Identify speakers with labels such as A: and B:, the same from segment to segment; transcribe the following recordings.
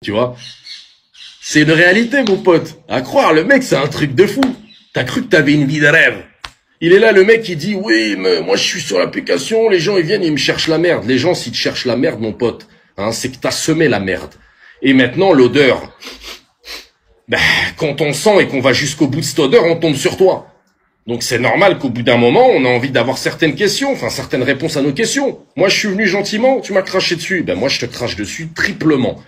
A: Tu vois? C'est une réalité, mon pote. À croire, le mec, c'est un truc de fou. T'as cru que t'avais une vie de rêve. Il est là, le mec, il dit, oui, mais moi, je suis sur l'application, les gens, ils viennent, ils me cherchent la merde. Les gens, s'ils te cherchent la merde, mon pote, hein, c'est que t'as semé la merde. Et maintenant, l'odeur, ben, quand on sent et qu'on va jusqu'au bout de cette odeur, on tombe sur toi. Donc c'est normal qu'au bout d'un moment, on a envie d'avoir certaines questions, enfin certaines réponses à nos questions. Moi, je suis venu gentiment, tu m'as craché dessus. Ben moi, je te crache dessus triplement.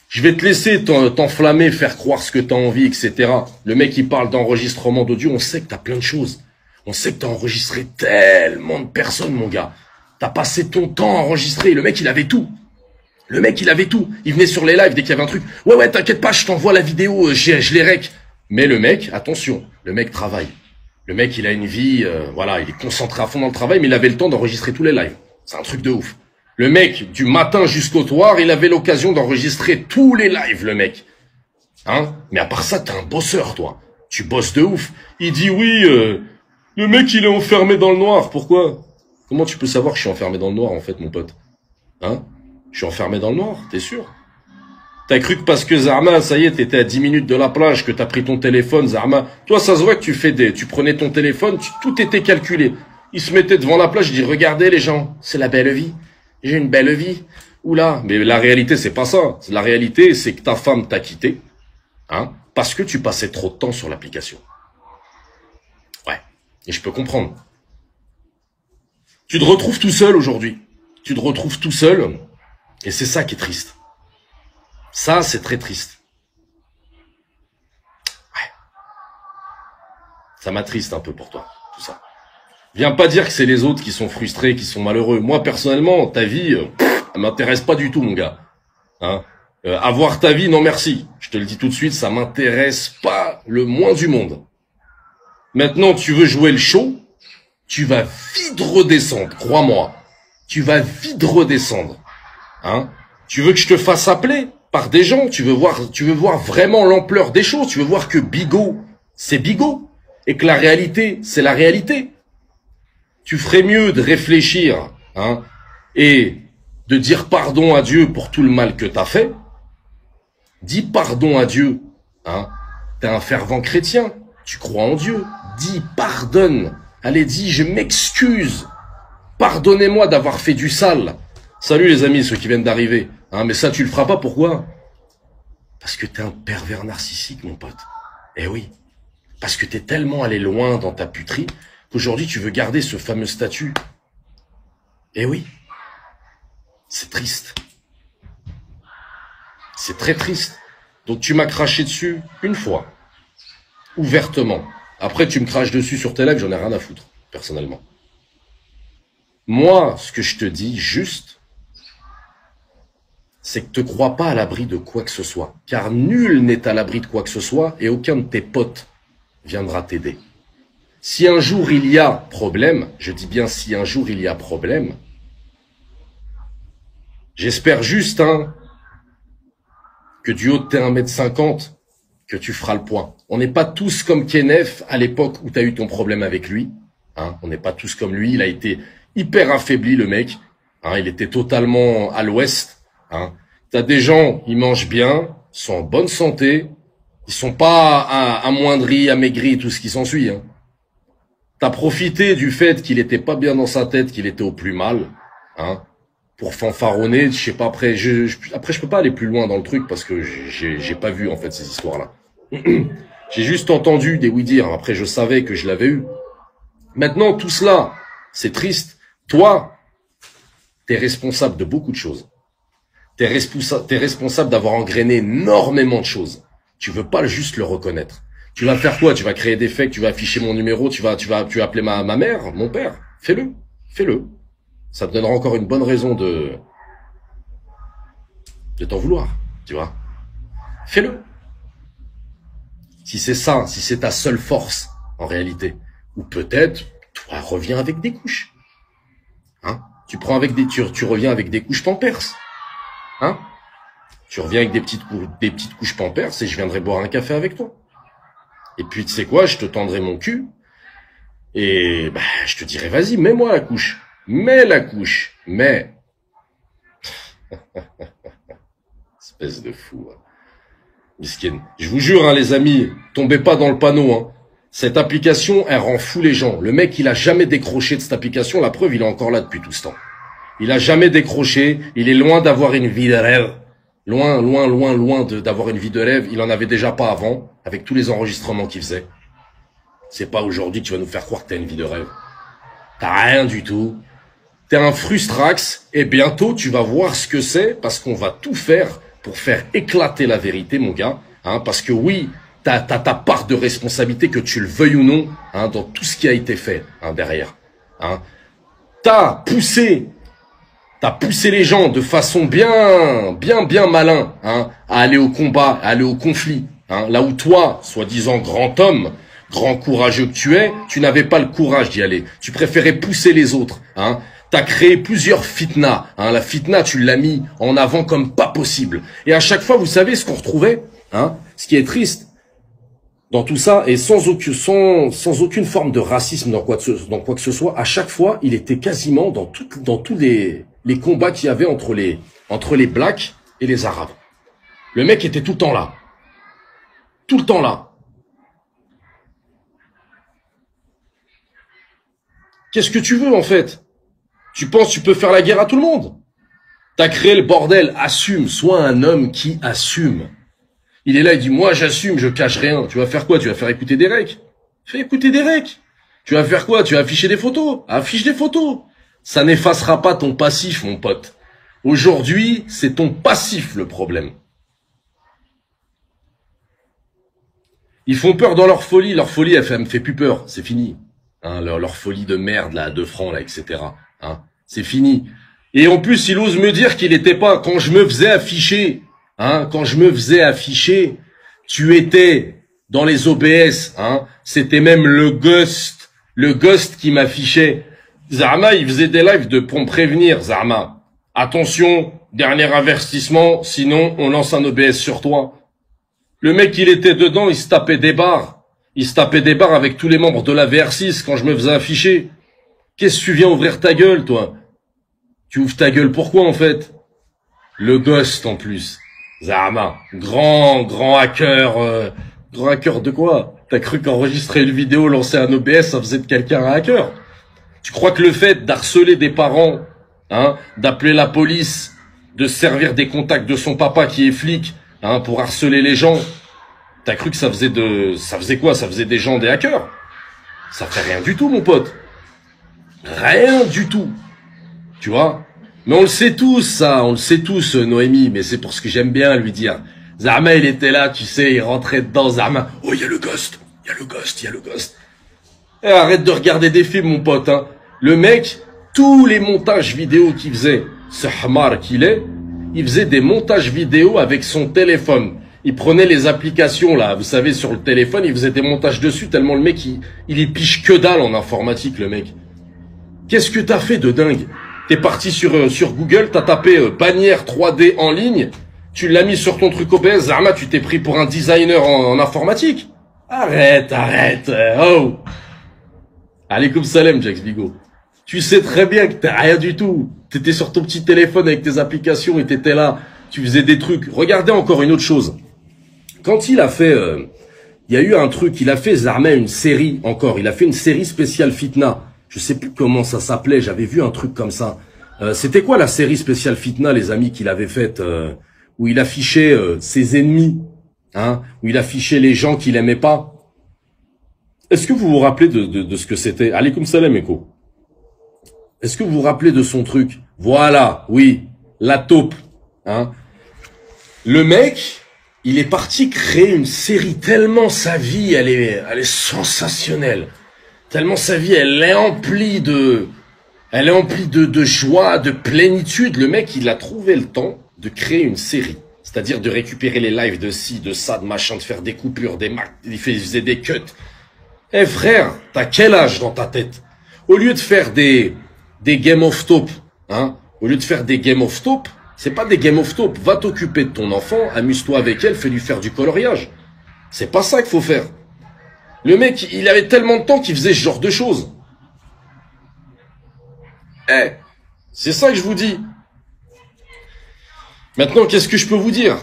A: Je vais te laisser t'enflammer, faire croire ce que t'as envie, etc. Le mec, il parle d'enregistrement d'audio, on sait que t'as plein de choses. On sait que t'as enregistré tellement de personnes, mon gars. T'as passé ton temps à enregistrer. Le mec, il avait tout. Le mec, il avait tout. Il venait sur les lives dès qu'il y avait un truc. Ouais, t'inquiète pas, je t'envoie la vidéo, je les rec. Mais le mec, attention, le mec travaille. Le mec, il a une vie, voilà, il est concentré à fond dans le travail, mais il avait le temps d'enregistrer tous les lives. C'est un truc de ouf. Le mec, du matin jusqu'au soir, il avait l'occasion d'enregistrer tous les lives, le mec. Hein? Mais à part ça, t'es un bosseur, toi. Tu bosses de ouf. Il dit oui, le mec, il est enfermé dans le noir. Pourquoi? Comment tu peux savoir que je suis enfermé dans le noir, en fait, mon pote? Hein? Je suis enfermé dans le noir, t'es sûr? T'as cru que parce que Zarma, ça y est, t'étais à 10 minutes de la plage, que t'as pris ton téléphone, Zarma. Toi, ça se voit que tu prenais ton téléphone, tout était calculé. Il se mettait devant la plage, il dit, regardez les gens, c'est la belle vie. J'ai une belle vie. Oula. Mais la réalité, c'est pas ça. La réalité, c'est que ta femme t'a quitté, hein, parce que tu passais trop de temps sur l'application. Ouais. Et je peux comprendre. Tu te retrouves tout seul aujourd'hui. Tu te retrouves tout seul. Et c'est ça qui est triste. Ça, c'est très triste. Ouais. Ça m'attriste un peu pour toi, tout ça. Viens pas dire que c'est les autres qui sont frustrés, qui sont malheureux. Moi, personnellement, ta vie, elle m'intéresse pas du tout, mon gars. Hein, avoir ta vie, non merci. Je te le dis tout de suite, ça m'intéresse pas le moins du monde. Maintenant, tu veux jouer le show, tu vas vite redescendre, crois-moi. Tu vas vite redescendre. Hein, tu veux que je te fasse appeler par des gens, tu veux voir vraiment l'ampleur des choses, tu veux voir que Bigot, c'est Bigot, et que la réalité, c'est la réalité. Tu ferais mieux de réfléchir, hein, et de dire pardon à Dieu pour tout le mal que t'as fait. Dis pardon à Dieu, hein. T'es un fervent chrétien, tu crois en Dieu. Dis pardonne. Allez, dis je m'excuse. Pardonnez-moi d'avoir fait du sale. Salut les amis, ceux qui viennent d'arriver. Hein, mais ça, tu le feras pas, pourquoi? Parce que t'es un pervers narcissique, mon pote. Eh oui. Parce que t'es tellement allé loin dans ta puterie qu'aujourd'hui, tu veux garder ce fameux statut. Eh oui. C'est triste. C'est très triste. Donc tu m'as craché dessus une fois. Ouvertement. Après, tu me craches dessus sur tes lives, j'en ai rien à foutre, personnellement. Moi, ce que je te dis, juste, c'est que te crois pas à l'abri de quoi que ce soit. Car nul n'est à l'abri de quoi que ce soit et aucun de tes potes viendra t'aider. Si un jour il y a problème, je dis bien si un jour il y a problème, j'espère juste, hein, que du haut de tes 1m50, que tu feras le point. On n'est pas tous comme Kenef à l'époque où tu as eu ton problème avec lui. Hein, on n'est pas tous comme lui. Il a été hyper affaibli, le mec. Hein, il était totalement à l'ouest. Hein. T'as des gens, ils mangent bien, sont en bonne santé, ils sont pas amoindris, amaigris, tout ce qui s'ensuit. Hein. T'as profité du fait qu'il était pas bien dans sa tête, qu'il était au plus mal, hein, pour fanfaronner. Je sais pas, après je peux pas aller plus loin dans le truc parce que j'ai pas vu en fait ces histoires-là. J'ai juste entendu des oui-dire. Après, je savais que je l'avais eu. Maintenant, tout cela, c'est triste. Toi, t'es responsable de beaucoup de choses. T'es responsable d'avoir engrainé énormément de choses. Tu veux pas juste le reconnaître. Tu vas faire quoi? Tu vas créer des fakes, tu vas afficher mon numéro, tu vas appeler ma mère, mon père. Fais-le. Fais-le. Ça te donnera encore une bonne raison de t'en vouloir, tu vois. Fais-le. Si c'est ça, si c'est ta seule force, en réalité. Ou peut-être, toi, reviens avec des couches. Hein? Tu reviens avec des couches Pampers. Hein? Tu reviens avec des petites couches Pampers et je viendrai boire un café avec toi. Et puis, tu sais quoi, je te tendrai mon cul. Et, bah, je te dirai, vas-y, mets-moi la couche. Mets la couche. Mais, c'est Espèce de fou. Miskin. Je vous jure, hein, les amis, tombez pas dans le panneau. Hein. Cette application, elle rend fou les gens. Le mec, il a jamais décroché de cette application. La preuve, il est encore là depuis tout ce temps. Il a jamais décroché. Il est loin d'avoir une vie de rêve. Loin d'avoir une vie de rêve. Il en avait déjà pas avant, avec tous les enregistrements qu'il faisait. C'est pas aujourd'hui que tu vas nous faire croire que t'as une vie de rêve. T'as rien du tout. T'es un frustrax. Et bientôt, tu vas voir ce que c'est, parce qu'on va tout faire pour faire éclater la vérité, mon gars. Hein, parce que oui, t'as ta part de responsabilité, que tu le veuilles ou non, hein, dans tout ce qui a été fait, hein, derrière. Hein. T'as poussé les gens de façon bien malin, hein, à aller au combat, à aller au conflit. Hein, là où toi, soi-disant grand homme, grand courageux que tu n'avais pas le courage d'y aller. Tu préférais pousser les autres. Hein. T'as créé plusieurs fitnas. Hein. La fitna, tu l'as mis en avant comme pas possible. Et à chaque fois, vous savez ce qu'on retrouvait, hein, ce qui est triste dans tout ça, et sans aucune forme de racisme dans quoi que ce soit, à chaque fois, il était quasiment dans tous les combats qu'il y avait entre les blacks et les arabes. Le mec était tout le temps là. Tout le temps là. Qu'est-ce que tu veux, en fait? Tu penses que tu peux faire la guerre à tout le monde? T'as créé le bordel, assume, sois un homme qui assume. Il est là, il dit, moi j'assume, je cache rien. Tu vas faire quoi? Tu vas faire écouter des recs? Fais écouter des recs. Tu vas faire quoi? Tu vas afficher des photos? Affiche des photos. Ça n'effacera pas ton passif, mon pote. Aujourd'hui, c'est ton passif le problème. Ils font peur dans leur folie. Leur folie, elle me fait plus peur. C'est fini. Hein, leur folie de merde, là, 2 francs, là, etc. Hein, c'est fini. Et en plus, il ose me dire qu'il était pas, quand je me faisais afficher, hein, tu étais dans les OBS, hein, c'était même le ghost qui m'affichait. Zama, il faisait des lives pour me prévenir, Zama. Attention, dernier avertissement, sinon on lance un OBS sur toi. Le mec, il était dedans, il se tapait des barres. Il se tapait des barres avec tous les membres de la VR6 quand je me faisais afficher. Qu'est-ce que tu viens ouvrir ta gueule, toi? Tu ouvres ta gueule pourquoi, en fait? Le ghost, en plus. Zama, grand hacker. Grand hacker de quoi? T'as cru qu'enregistrer une vidéo, lancer un OBS, ça faisait de quelqu'un un hacker? Tu crois que le fait d'harceler des parents, hein, d'appeler la police, de servir des contacts de son papa qui est flic, hein, pour harceler les gens, t'as cru que ça faisait quoi? Ça faisait des gens des hackers? Ça fait rien du tout, mon pote. Rien du tout. Tu vois? Mais on le sait tous, ça. On le sait tous, Noémie. Mais c'est pour ce que j'aime bien lui dire. Zama, il était là, tu sais, il rentrait dedans, Zama. Oh, il y a le ghost. Et arrête de regarder des films, mon pote, hein. Le mec, tous les montages vidéo qu'il faisait, ce hamar qu'il est, il faisait des montages vidéo avec son téléphone. Il prenait les applications, là, vous savez, sur le téléphone, il faisait des montages dessus, tellement le mec, il y piche que dalle en informatique, le mec. Qu'est-ce que t'as fait de dingue? T'es parti sur Google, t'as tapé bannière 3D en ligne, tu l'as mis sur ton truc OBS, Zama, tu t'es pris pour un designer en informatique? Arrête, oh! Alaikum salam, Jax Bigo. Tu sais très bien que t'as rien du tout. T'étais sur ton petit téléphone avec tes applications et t'étais là, tu faisais des trucs. Regardez encore une autre chose. Quand il a fait, il y a eu un truc, il a fait Zama une série encore, il a fait une série spéciale Fitna. Je sais plus comment ça s'appelait, j'avais vu un truc comme ça. C'était quoi la série spéciale Fitna, les amis, qu'il avait faite, où il affichait ses ennemis, hein, où il affichait les gens qu'il aimait pas. Est-ce que vous vous rappelez de ce que c'était? Alaykoum salam, Eko. Est-ce que vous vous rappelez de son truc? Voilà, oui, la taupe, hein. Le mec, il est parti créer une série tellement sa vie, elle est sensationnelle. Tellement sa vie, elle est emplie de joie, de plénitude. Le mec, il a trouvé le temps de créer une série. C'est-à-dire de récupérer les lives de ci, de ça, de machin, de faire des coupures, il faisait des cuts. Eh frère, t'as quel âge dans ta tête? Au lieu de faire des game of top, hein, au lieu de faire des game of top, c'est pas des game of top. Va t'occuper de ton enfant, amuse-toi avec elle, fais-lui faire du coloriage. C'est pas ça qu'il faut faire. Le mec, il avait tellement de temps qu'il faisait ce genre de choses. Eh, c'est ça que je vous dis. Maintenant, qu'est-ce que je peux vous dire?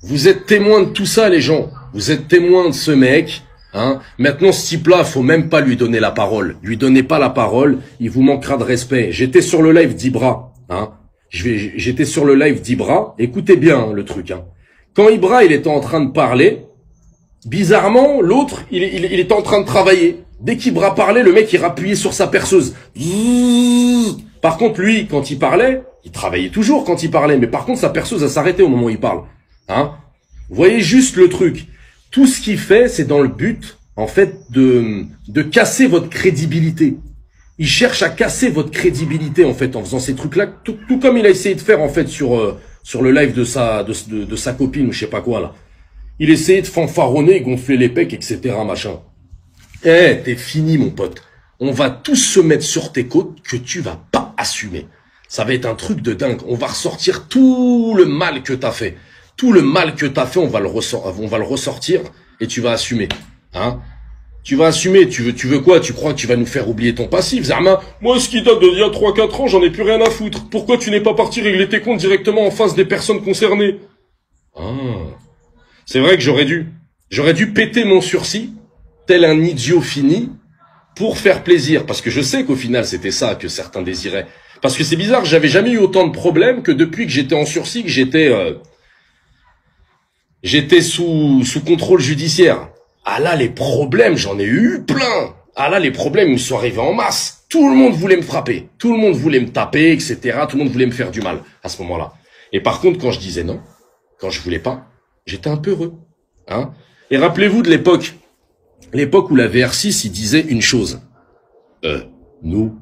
A: Vous êtes témoins de tout ça, les gens. Vous êtes témoins de ce mec. Hein. Maintenant, ce type-là, faut même pas lui donner la parole. Lui donnez pas la parole, il vous manquera de respect. J'étais sur le live d'Ibra. Hein. J'étais sur le live d'Ibra. Écoutez bien hein, le truc. Hein. Quand Ibra, il était en train de parler, bizarrement, l'autre, il était en train de travailler. Dès qu'Ibra parlait, le mec, il rappuyait sur sa perceuse. Par contre, lui, quand il parlait, il travaillait toujours quand il parlait. Mais par contre, sa perceuse, elle s'arrêtait au moment où il parle. Hein. Vous voyez juste le truc. Tout ce qu'il fait, c'est dans le but, en fait, de casser votre crédibilité. Il cherche à casser votre crédibilité, en fait, en faisant ces trucs-là, tout comme il a essayé de faire, en fait, sur le live de sa copine ou je sais pas quoi, là. Il essayait de fanfaronner, gonfler les pecs, etc., machin. Eh, t'es fini, mon pote. On va tous se mettre sur tes côtes que tu vas pas assumer. Ça va être un truc de dingue. On va ressortir tout le mal que t'as fait. Tout le mal que t'as fait, on va le ressortir et tu vas assumer. Hein? Tu vas assumer. Tu veux quoi? Tu crois que tu vas nous faire oublier ton passif, Zarma? Moi, ce qui date d'il y a 3-4 ans, j'en ai plus rien à foutre. Pourquoi tu n'es pas parti régler tes comptes directement en face des personnes concernées? Ah. C'est vrai que j'aurais dû péter mon sursis, tel un idiot fini, pour faire plaisir. Parce que je sais qu'au final, c'était ça que certains désiraient. Parce que c'est bizarre, j'avais jamais eu autant de problèmes que depuis que j'étais en sursis, que j'étais sous contrôle judiciaire. Ah là, les problèmes, j'en ai eu plein. Ah là, les problèmes, ils me sont arrivés en masse. Tout le monde voulait me frapper. Tout le monde voulait me taper, etc. Tout le monde voulait me faire du mal à ce moment-là. Et par contre, quand je disais non, quand je voulais pas, j'étais un peu heureux. Hein. Et rappelez-vous de l'époque où la VR6, il disait une chose. Nous,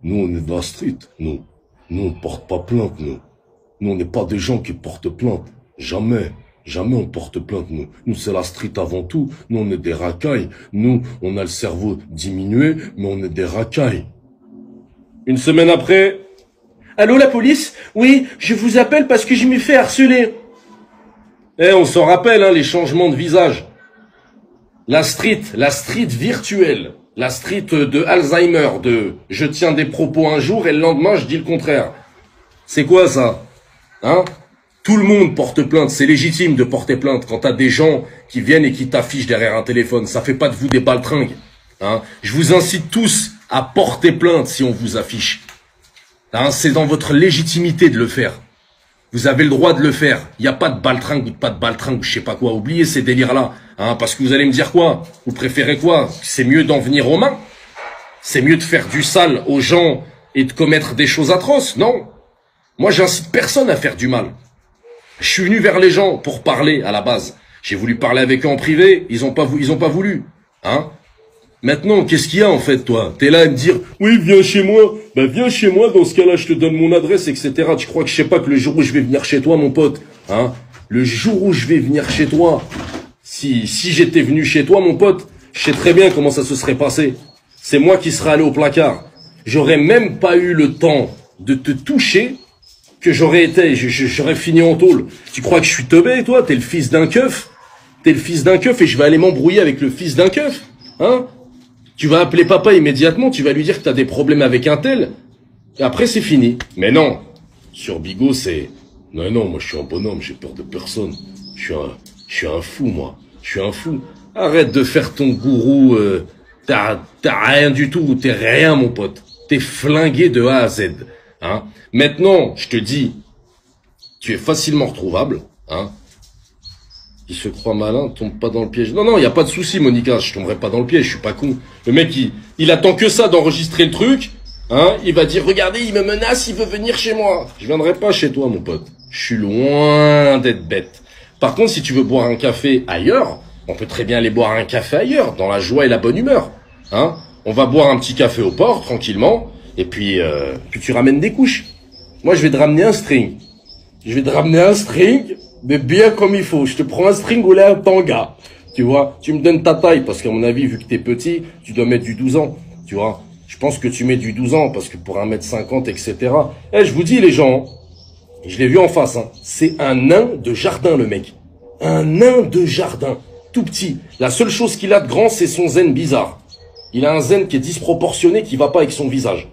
A: on est dans la street. Nous, on porte pas plainte, nous. Nous, on n'est pas des gens qui portent plainte. Jamais on porte plainte, nous. Nous, c'est la street avant tout. Nous, on est des racailles. Nous, on a le cerveau diminué, mais on est des racailles. Une semaine après... Allô, la police? Oui, je vous appelle parce que je m'ai fait harceler. Eh, on s'en rappelle, hein, les changements de visage. La street virtuelle. La street de Alzheimer, de je tiens des propos un jour et le lendemain, je dis le contraire. C'est quoi, ça? Hein? Tout le monde porte plainte, c'est légitime de porter plainte quand t'as des gens qui viennent et qui t'affichent derrière un téléphone. Ça fait pas de vous des baltringues. Hein. Je vous incite tous à porter plainte si on vous affiche. Hein, c'est dans votre légitimité de le faire. Vous avez le droit de le faire. Il n'y a pas de baltringue ou pas de baltringue ou je sais pas quoi. Oubliez ces délires-là. Hein, parce que vous allez me dire quoi? Vous préférez quoi? C'est mieux d'en venir aux mains? C'est mieux de faire du sale aux gens et de commettre des choses atroces? Non. Moi, j'incite personne à faire du mal. Je suis venu vers les gens pour parler à la base. J'ai voulu parler avec eux en privé, ils ont pas voulu. Hein? Maintenant, qu'est-ce qu'il y a en fait, toi? T'es là à me dire, oui, viens chez moi. Ben viens chez moi, dans ce cas-là, je te donne mon adresse, etc. Tu crois que je sais pas que le jour où je vais venir chez toi, mon pote, hein? Le jour où je vais venir chez toi, si j'étais venu chez toi, mon pote, je sais très bien comment ça se serait passé. C'est moi qui serais allé au placard. J'aurais même pas eu le temps de te toucher que j'aurais fini en tôle. Tu crois que je suis teubé, toi? T'es le fils d'un keuf? T'es le fils d'un keuf et je vais aller m'embrouiller avec le fils d'un keuf? Hein? Tu vas appeler papa immédiatement, tu vas lui dire que t'as des problèmes avec un tel. Et après, c'est fini. Mais non. Sur Bigot, c'est... Non, moi, je suis un bonhomme, j'ai peur de personne. Je suis un fou, moi. Je suis un fou. Arrête de faire ton gourou, t'as rien du tout, t'es rien, mon pote. T'es flingué de A à Z. Hein? Maintenant, je te dis, tu es facilement retrouvable, hein? Il se croit malin, tombe pas dans le piège. Non, il y a pas de souci, Monica, je tomberai pas dans le piège, je suis pas con. Le mec, il attend que ça d'enregistrer le truc, hein? Il va dire, regardez, il me menace, il veut venir chez moi. Je viendrai pas chez toi, mon pote. Je suis loin d'être bête. Par contre, si tu veux boire un café ailleurs, on peut très bien aller boire un café ailleurs, dans la joie et la bonne humeur, hein? On va boire un petit café au port, tranquillement, et puis tu ramènes des couches. Moi, je vais te ramener un string. Mais bien comme il faut. Je te prends un string ou là un tanga. Tu vois, tu me donnes ta taille, parce qu'à mon avis, vu que t'es petit, tu dois mettre du 12 ans. Tu vois, je pense que tu mets du 12 ans, parce que pour 1m50, etc. Eh, je vous dis, les gens, je l'ai vu en face, hein. C'est un nain de jardin, le mec. Un nain de jardin. Tout petit. La seule chose qu'il a de grand, c'est son zen bizarre. Il a un zen qui est disproportionné, qui va pas avec son visage.